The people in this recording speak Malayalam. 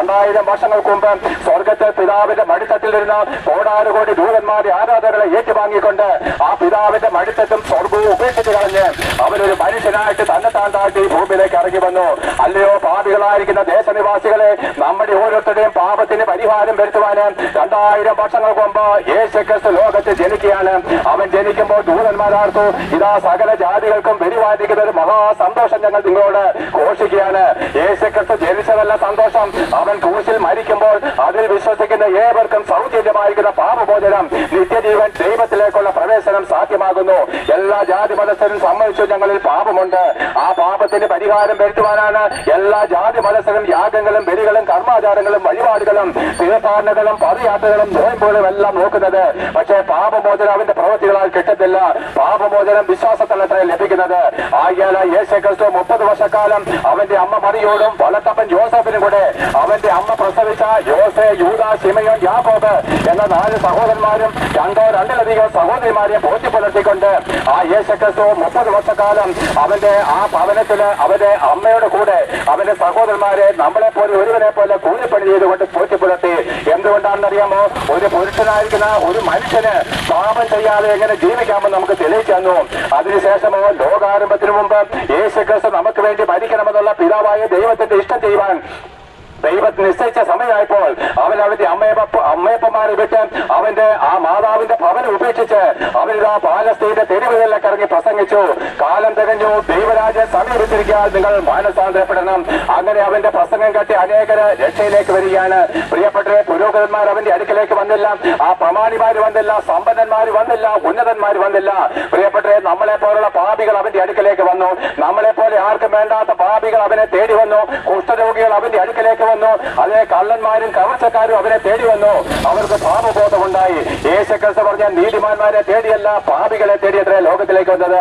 2000 വർഷങ്ങൾക്ക് മുമ്പ് സ്വർഗത്തിൽ പിതാവിന്റെ മടിത്തട്ടിലിരുന്ന കോടാനുകോടി ദൂതന്മാരെ ആരാധകരെ ഏറ്റുവാങ്ങിക്കൊണ്ട് ആ പിതാവിന്റെ മടിത്തട്ടും സ്വർഗവും ഉപേക്ഷിച്ച് കളഞ്ഞ് അവനൊരു മനുഷ്യനായിട്ട് തന്നെത്താൻ താഴ്ത്തി ഭൂമിയിലേക്ക് ഇറങ്ങി വന്നു. അല്ലയോ പാപികളായിരിക്കുന്ന ദേശനിവാസികളെ, നമ്മുടെ ഓരോരുത്തരുടെയും പാപത്തിന് പരിഹാരം വരുത്തുവാന് 2000 വർഷങ്ങൾക്ക് മുമ്പ് യേശുക്രിസ്തു ലോകത്ത് ജനിക്കുകയാണ്. അവൻ ജനിക്കുമ്പോൾ ദൂതന്മാരാർത്തു, ഇതാ സകല ജാതികൾക്കും വരുവാനിരിക്കുന്ന ഒരു മഹാസന്തോഷം ഞങ്ങൾ നിങ്ങളോട് ഘോഷിക്കുകയാണ്. യേശുക്രിസ്തു ജനിച്ചതല്ല സന്തോഷം, അവൻ ക്രൂശിൽ മരിക്കുമ്പോൾ അതിൽ വിശ്വസിക്കുന്ന ഏവർക്കും സൗജന്യമായിരിക്കുന്ന പാപമോചനം, നിത്യജീവൻ, ദൈവത്തിലേക്കുള്ള പ്രവേശനം സാധ്യമാകുന്നു. എല്ലാ ജാതി മതസ്ഥരും സമ്മതിച്ചു ഞങ്ങളിൽ പാപമുണ്ട്. ആ പാപത്തിന് പരിഹാരം വരുത്തുവാനാണ് എല്ലാ ജാതി മതസ്ഥരും യാഗങ്ങളും ബലികളും കർമാചാരങ്ങളും വഴിപാടുകളും തീർത്ഥാടനങ്ങളും പദയാത്രകളും നോയമ്പുകളും എല്ലാം നോക്കുന്നത്. പക്ഷേ പാപമോചനം അവന്റെ പ്രവൃത്തികളാൽ കിട്ടത്തില്ല. പാപമോചനം വിശ്വാസത്തിലത്ര ലഭിക്കുന്നത്. ആയാൽ യേശുക്രിസ്തു 30 വർഷക്കാലം അവന്റെ അമ്മ മറിയോടും വളർത്തപ്പൻ ജോസഫിനും കൂടെ അവന്റെ അമ്മ പ്രസവിച്ച യോസെ, യൂദ, ശിമയോൻ, യാക്കോബ് എന്ന 4 സഹോദരന്മാരും 2-2 സഹോദരിമാരെ പോറ്റി പുലർത്തിക്കൊണ്ട് ആ യേശുക്രിസ്തു 30 വർഷക്കാലം അവന്റെ ആ ഭവനത്തില് അവന്റെ അമ്മയുടെ കൂടെ അവന്റെ സഹോദരന്മാരെ നമ്മളെ പോലെ ഒരുവനെ പോലെ കൂലിപ്പണി ചെയ്തുകൊണ്ട് പോറ്റി പുലർത്തി. എന്തുകൊണ്ടാണെന്നറിയാമോ? ഒരു പുരുഷനായിരിക്കുന്ന ഒരു മനുഷ്യന് പാപം ചെയ്യാതെ എങ്ങനെ ജീവിക്കാമെന്ന് നമുക്ക് തെളിയിച്ചു തന്നു. അതിനുശേഷമോ ലോകാരംഭത്തിനു മുമ്പ് യേശുക്രിസ്തു നമുക്ക് വേണ്ടി മരിക്കണമെന്നുള്ള പിതാവായ ദൈവത്തിന്റെ ഇഷ്ടം ചെയ്യുവാൻ ദൈവത്തിന് നിശ്ചയിച്ച സമയമായപ്പോൾ അവൻ അവന്റെ അമ്മയപ്പന്മാരെ വിട്ട് അവന്റെ ആ മാതാവിന്റെ ഭവനം ഉപേക്ഷിച്ച് അവരിതാ പാലസ്തീന്റെ തെരുവുകളിലേക്ക് ഇറങ്ങി പ്രസംഗിച്ചു. കാലം തികഞ്ഞു, ദൈവരാജ്യം സമീപിച്ചിരിക്കാൻ നിങ്ങൾ മാനസാന്തരപ്പെടണം. അങ്ങനെ അവന്റെ പ്രസംഗം കേട്ട് അനേകര് രക്ഷയിലേക്ക് വരികയാണ്. പ്രിയപ്പെട്ടവരെ, പുരോഹിതന്മാർ അവന്റെ അടുക്കലേക്ക് വന്നില്ല, ആ പ്രമാണിമാര് വന്നില്ല, സമ്പന്നന്മാര് വന്നില്ല, ഉന്നതന്മാര് വന്നില്ല. പ്രിയപ്പെട്ടവരെ, നമ്മളെ പോലുള്ള പാപികൾ അവന്റെ അടുക്കലേക്ക് വന്നു. നമ്മളെ പോലെ ആർക്കും വേണ്ടാത്ത പാപികൾ അവനെ തേടി വന്നു. കുഷ്ഠരോഗികൾ അവന്റെ അടുക്കലേക്ക് വന്നു. അതേ കള്ളന്മാരും കവർച്ചക്കാരും അവരെ തേടി വന്നു. അവർക്ക് പാപബോധമുണ്ടായി. യേശുക്രിസ്തു പറഞ്ഞ നീതിമാന്മാരെ തേടിയല്ല, പാപികളെ തേടിയത്രേ ലോകത്തിലേക്ക് വന്നത്.